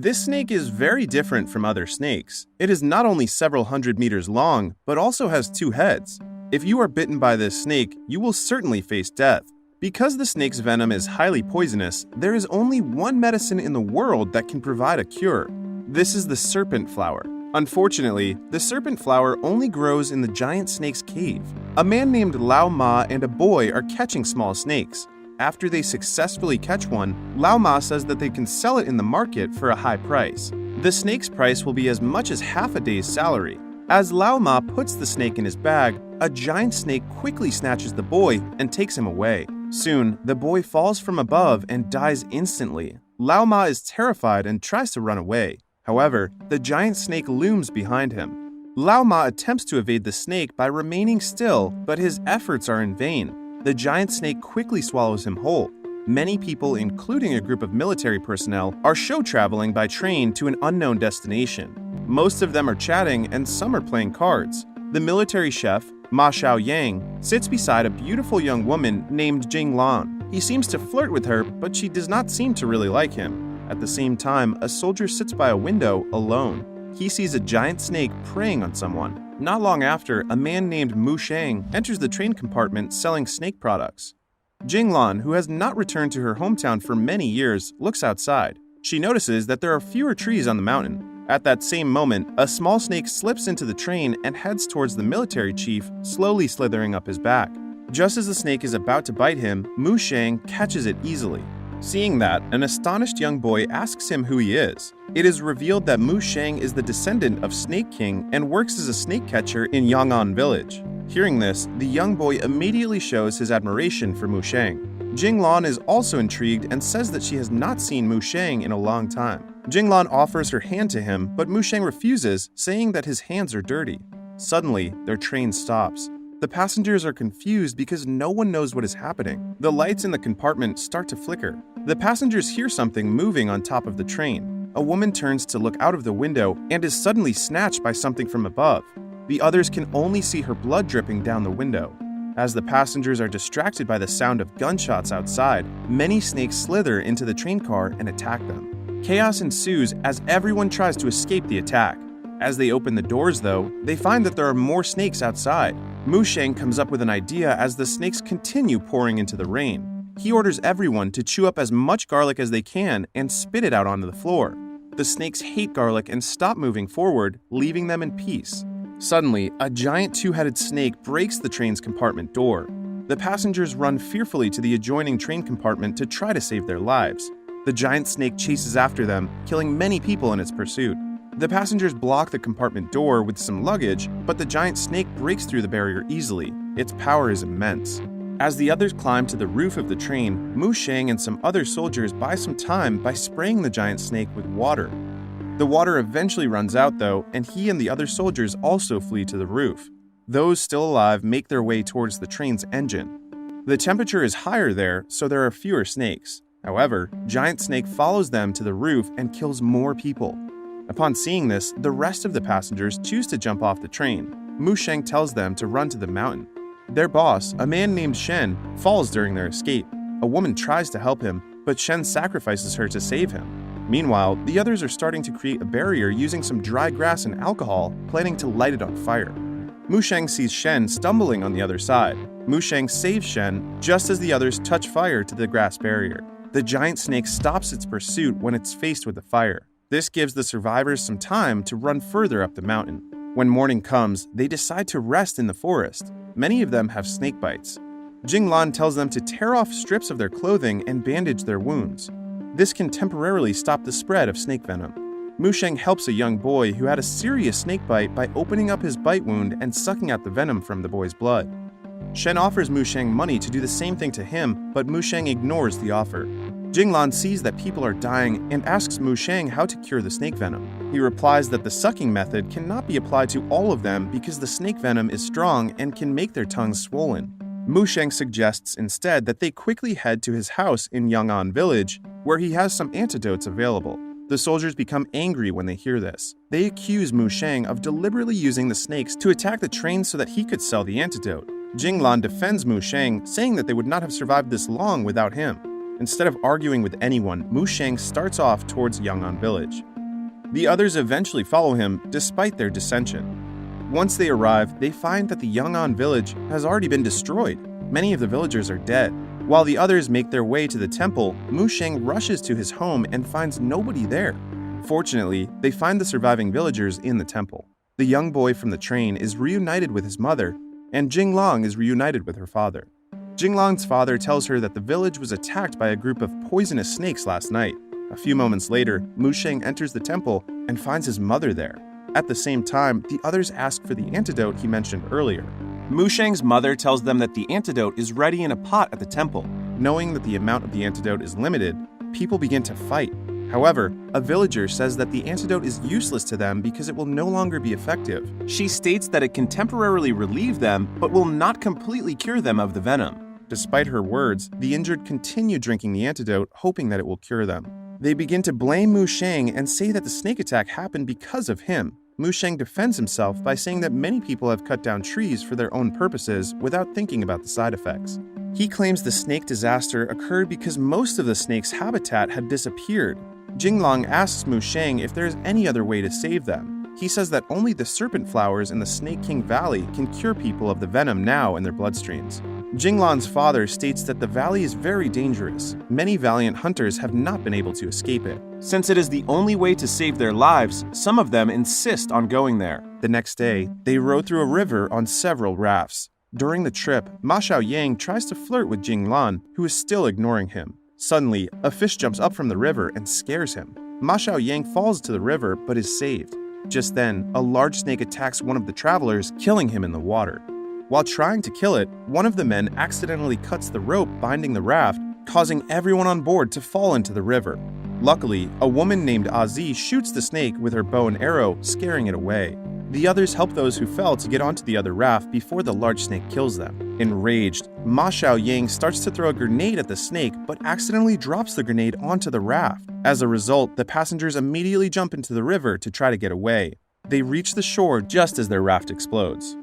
This snake is very different from other snakes. It is not only several hundred meters long, but also has 2 heads. If you are bitten by this snake, you will certainly face death. Because the snake's venom is highly poisonous, there is only one medicine in the world that can provide a cure. This is the serpent flower. Unfortunately, the serpent flower only grows in the giant snake's cave. A man named Lao Ma and a boy are catching small snakes. After they successfully catch one, Lao Ma says that they can sell it in the market for a high price. The snake's price will be as much as half a day's salary. As Lao Ma puts the snake in his bag, a giant snake quickly snatches the boy and takes him away. Soon, the boy falls from above and dies instantly. Lao Ma is terrified and tries to run away. However, the giant snake looms behind him. Lao Ma attempts to evade the snake by remaining still, but his efforts are in vain. The giant snake quickly swallows him whole. Many people, including a group of military personnel, are show traveling by train to an unknown destination. Most of them are chatting and some are playing cards. The military chef, Ma Xiaoyang, sits beside a beautiful young woman named Jing Lan. He seems to flirt with her, but she does not seem to really like him. At the same time, a soldier sits by a window alone. He sees a giant snake preying on someone. Not long after, a man named Mu Sheng enters the train compartment selling snake products. Jing Lan, who has not returned to her hometown for many years, looks outside. She notices that there are fewer trees on the mountain. At that same moment, a small snake slips into the train and heads towards the military chief, slowly slithering up his back. Just as the snake is about to bite him, Mu Sheng catches it easily. Seeing that, an astonished young boy asks him who he is. It is revealed that Mu Sheng is the descendant of Snake King and works as a snake catcher in Yang'an village. Hearing this, the young boy immediately shows his admiration for Mu Sheng. Jing Lan is also intrigued and says that she has not seen Mu Sheng in a long time. Jing Lan offers her hand to him, but Mu Sheng refuses, saying that his hands are dirty. Suddenly, their train stops. The passengers are confused because no one knows what is happening. The lights in the compartment start to flicker. The passengers hear something moving on top of the train. A woman turns to look out of the window and is suddenly snatched by something from above. The others can only see her blood dripping down the window. As the passengers are distracted by the sound of gunshots outside, many snakes slither into the train car and attack them. Chaos ensues as everyone tries to escape the attack. As they open the doors, though, they find that there are more snakes outside. Mu Sheng comes up with an idea as the snakes continue pouring into the rain. He orders everyone to chew up as much garlic as they can and spit it out onto the floor. The snakes hate garlic and stop moving forward, leaving them in peace. Suddenly, a giant 2-headed snake breaks the train's compartment door. The passengers run fearfully to the adjoining train compartment to try to save their lives. The giant snake chases after them, killing many people in its pursuit. The passengers block the compartment door with some luggage, but the giant snake breaks through the barrier easily. Its power is immense. As the others climb to the roof of the train, Mu Sheng and some other soldiers buy some time by spraying the giant snake with water. The water eventually runs out though, and he and the other soldiers also flee to the roof. Those still alive make their way towards the train's engine. The temperature is higher there, so there are fewer snakes. However, Giant Snake follows them to the roof and kills more people. Upon seeing this, the rest of the passengers choose to jump off the train. Mu Sheng tells them to run to the mountain. Their boss, a man named Shen, falls during their escape. A woman tries to help him, but Shen sacrifices her to save him. Meanwhile, the others are starting to create a barrier using some dry grass and alcohol, planning to light it on fire. Mu Sheng sees Shen stumbling on the other side. Mu Sheng saves Shen just as the others touch fire to the grass barrier. The giant snake stops its pursuit when it's faced with the fire. This gives the survivors some time to run further up the mountain. When morning comes, they decide to rest in the forest. Many of them have snake bites. Jing Lan tells them to tear off strips of their clothing and bandage their wounds. This can temporarily stop the spread of snake venom. Mu Sheng helps a young boy who had a serious snake bite by opening up his bite wound and sucking out the venom from the boy's blood. Shen offers Mu Sheng money to do the same thing to him, but Mu Sheng ignores the offer. Jing Lan sees that people are dying and asks Mu Sheng how to cure the snake venom. He replies that the sucking method cannot be applied to all of them because the snake venom is strong and can make their tongues swollen. Mu Sheng suggests instead that they quickly head to his house in Yang'an village, where he has some antidotes available. The soldiers become angry when they hear this. They accuse Mu Sheng of deliberately using the snakes to attack the train so that he could sell the antidote. Jing Lan defends Mu Sheng, saying that they would not have survived this long without him. Instead of arguing with anyone, Mu Sheng starts off towards Yang'an village. The others eventually follow him despite their dissension. Once they arrive, they find that the Yong'an village has already been destroyed. Many of the villagers are dead. While the others make their way to the temple, Mu Sheng rushes to his home and finds nobody there. Fortunately, they find the surviving villagers in the temple. The young boy from the train is reunited with his mother, and Jinglong is reunited with her father. Jinglong's father tells her that the village was attacked by a group of poisonous snakes last night. A few moments later, Mu Sheng enters the temple and finds his mother there. At the same time, the others ask for the antidote he mentioned earlier. Mu Sheng's mother tells them that the antidote is ready in a pot at the temple. Knowing that the amount of the antidote is limited, people begin to fight. However, a villager says that the antidote is useless to them because it will no longer be effective. She states that it can temporarily relieve them, but will not completely cure them of the venom. Despite her words, the injured continue drinking the antidote, hoping that it will cure them. They begin to blame Mu Sheng and say that the snake attack happened because of him. Mu Sheng defends himself by saying that many people have cut down trees for their own purposes without thinking about the side effects. He claims the snake disaster occurred because most of the snake's habitat had disappeared. Jinglong asks Mu Sheng if there is any other way to save them. He says that only the serpent flowers in the Snake King Valley can cure people of the venom now in their bloodstreams. Jinglong's father states that the valley is very dangerous. Many valiant hunters have not been able to escape it. Since it is the only way to save their lives, some of them insist on going there. The next day, they row through a river on several rafts. During the trip, Ma Xiaoyang tries to flirt with Jinglan, who is still ignoring him. Suddenly, a fish jumps up from the river and scares him. Ma Xiaoyang falls to the river but is saved. Just then, a large snake attacks one of the travelers, killing him in the water. While trying to kill it, one of the men accidentally cuts the rope binding the raft, causing everyone on board to fall into the river. Luckily, a woman named Azi shoots the snake with her bow and arrow, scaring it away. The others help those who fell to get onto the other raft before the large snake kills them. Enraged, Ma Xiaoyang starts to throw a grenade at the snake but accidentally drops the grenade onto the raft. As a result, the passengers immediately jump into the river to try to get away. They reach the shore just as their raft explodes.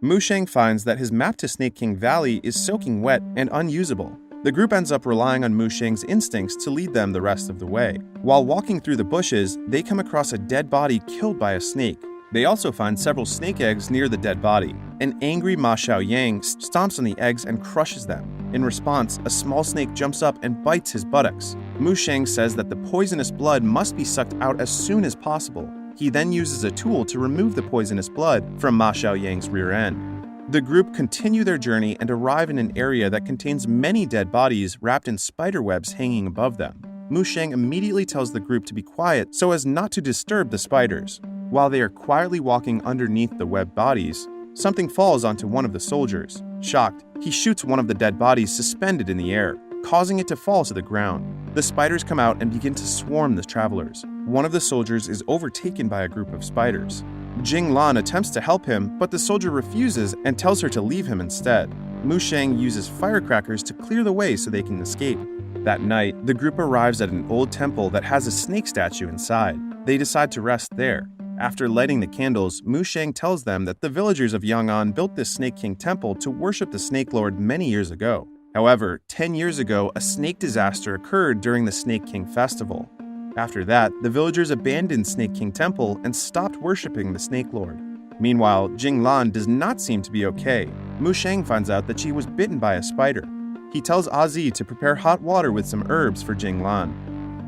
Mu Sheng finds that his map to Snake King Valley is soaking wet and unusable. The group ends up relying on Mu Sheng's instincts to lead them the rest of the way. While walking through the bushes, they come across a dead body killed by a snake. They also find several snake eggs near the dead body. An angry Ma Xiaoyang stomps on the eggs and crushes them. In response, a small snake jumps up and bites his buttocks. Mu Sheng says that the poisonous blood must be sucked out as soon as possible. He then uses a tool to remove the poisonous blood from Ma Xiaoyang's rear end. The group continue their journey and arrive in an area that contains many dead bodies wrapped in spider webs hanging above them. Mu Sheng immediately tells the group to be quiet so as not to disturb the spiders. While they are quietly walking underneath the webbed bodies, something falls onto one of the soldiers. Shocked, he shoots one of the dead bodies suspended in the air, causing it to fall to the ground. The spiders come out and begin to swarm the travelers. One of the soldiers is overtaken by a group of spiders. Jinglan attempts to help him, but the soldier refuses and tells her to leave him instead. Mu Sheng uses firecrackers to clear the way so they can escape. That night, the group arrives at an old temple that has a snake statue inside. They decide to rest there. After lighting the candles, Mu Sheng tells them that the villagers of Yong'an built this Snake King temple to worship the Snake Lord many years ago. However, 10 years ago, a snake disaster occurred during the Snake King festival. After that, the villagers abandoned Snake King Temple and stopped worshipping the Snake Lord. Meanwhile, Jinglan does not seem to be okay. Mu Sheng finds out that she was bitten by a spider. He tells Azi to prepare hot water with some herbs for Jinglan.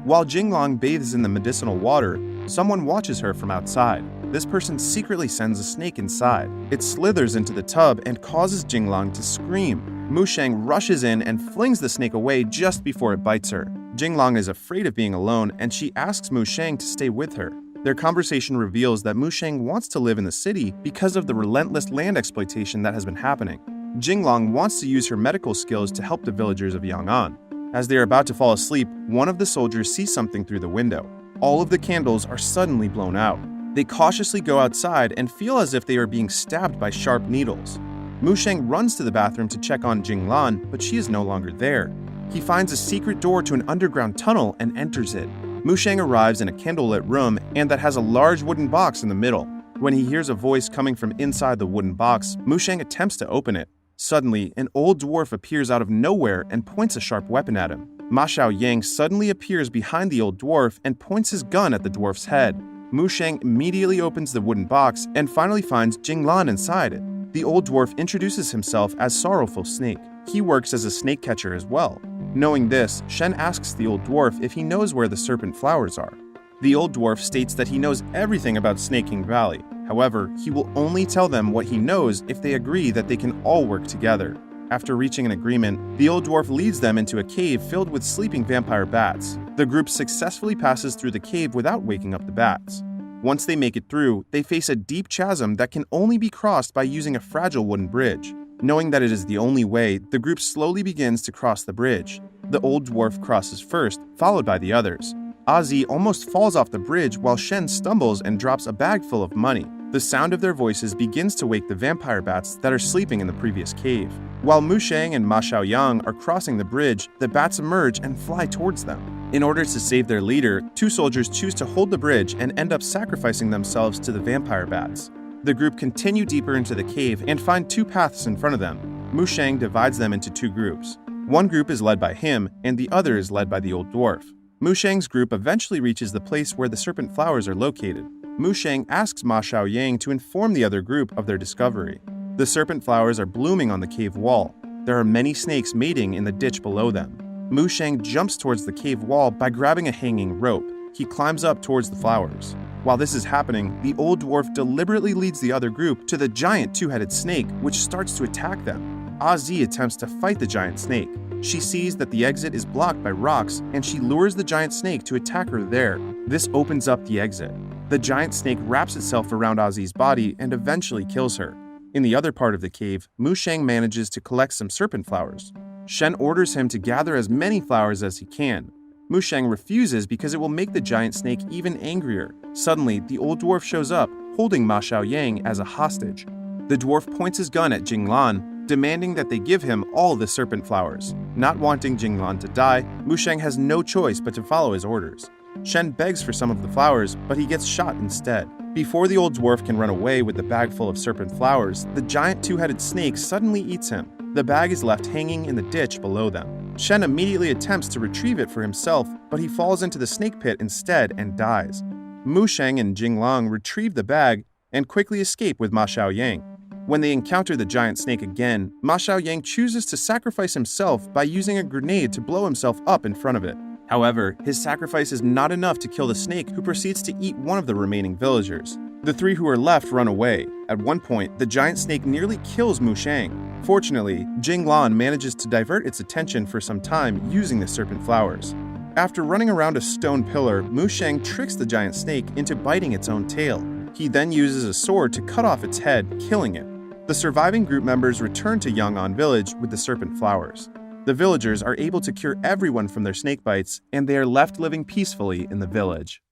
While Jinglan bathes in the medicinal water, someone watches her from outside. This person secretly sends a snake inside. It slithers into the tub and causes Jinglan to scream. Mu Sheng rushes in and flings the snake away just before it bites her. Jinglan is afraid of being alone and she asks Mu Sheng to stay with her. Their conversation reveals that Mu Sheng wants to live in the city because of the relentless land exploitation that has been happening. Jinglan wants to use her medical skills to help the villagers of Yong'an. As they are about to fall asleep, one of the soldiers sees something through the window. All of the candles are suddenly blown out. They cautiously go outside and feel as if they are being stabbed by sharp needles. Mu Sheng runs to the bathroom to check on Jinglan, but she is no longer there. He finds a secret door to an underground tunnel and enters it. Mu Sheng arrives in a candlelit room and that has a large wooden box in the middle. When he hears a voice coming from inside the wooden box, Mu Sheng attempts to open it. Suddenly, an old dwarf appears out of nowhere and points a sharp weapon at him. Ma Xiaoyang suddenly appears behind the old dwarf and points his gun at the dwarf's head. Mu Sheng immediately opens the wooden box and finally finds Jinglan inside it. The old dwarf introduces himself as Sorrowful Snake. He works as a snake catcher as well. Knowing this, Shen asks the old dwarf if he knows where the serpent flowers are. The old dwarf states that he knows everything about Snake King Valley. However, he will only tell them what he knows if they agree that they can all work together. After reaching an agreement, the old dwarf leads them into a cave filled with sleeping vampire bats. The group successfully passes through the cave without waking up the bats. Once they make it through, they face a deep chasm that can only be crossed by using a fragile wooden bridge. Knowing that it is the only way, the group slowly begins to cross the bridge. The old dwarf crosses first, followed by the others. Ozzy almost falls off the bridge while Shen stumbles and drops a bag full of money. The sound of their voices begins to wake the vampire bats that are sleeping in the previous cave. While Mu Sheng and Ma Xiaoyang are crossing the bridge, the bats emerge and fly towards them. In order to save their leader, two soldiers choose to hold the bridge and end up sacrificing themselves to the vampire bats. The group continue deeper into the cave and find two paths in front of them. Mu Sheng divides them into two groups. One group is led by him, and the other is led by the old dwarf. Mu Sheng's group eventually reaches the place where the serpent flowers are located. Mu Sheng asks Ma Xiaoyang to inform the other group of their discovery. The serpent flowers are blooming on the cave wall. There are many snakes mating in the ditch below them. Mu Sheng jumps towards the cave wall by grabbing a hanging rope. He climbs up towards the flowers. While this is happening, the old dwarf deliberately leads the other group to the giant two-headed snake, which starts to attack them. Ozzy attempts to fight the giant snake. She sees that the exit is blocked by rocks, and she lures the giant snake to attack her there. This opens up the exit. The giant snake wraps itself around Ozzy's body and eventually kills her. In the other part of the cave, Mu Sheng manages to collect some serpent flowers. Shen orders him to gather as many flowers as he can. Mu Sheng refuses because it will make the giant snake even angrier. Suddenly, the old dwarf shows up, holding Ma Xiaoyang as a hostage. The dwarf points his gun at Jinglan, demanding that they give him all the serpent flowers. Not wanting Jinglan to die, Mu Sheng has no choice but to follow his orders. Shen begs for some of the flowers, but he gets shot instead. Before the old dwarf can run away with the bag full of serpent flowers, the giant two-headed snake suddenly eats him. The bag is left hanging in the ditch below them. Shen immediately attempts to retrieve it for himself, but he falls into the snake pit instead and dies. Mu Sheng and Jinglan retrieve the bag and quickly escape with Ma Xiaoyang. When they encounter the giant snake again, Ma Xiaoyang chooses to sacrifice himself by using a grenade to blow himself up in front of it. However, his sacrifice is not enough to kill the snake, who proceeds to eat one of the remaining villagers. The three who are left run away. At one point, the giant snake nearly kills Mu Sheng. Fortunately, Jinglan manages to divert its attention for some time using the serpent flowers. After running around a stone pillar, Mu Sheng tricks the giant snake into biting its own tail. He then uses a sword to cut off its head, killing it. The surviving group members return to Yang'an village with the serpent flowers. The villagers are able to cure everyone from their snake bites, and they are left living peacefully in the village.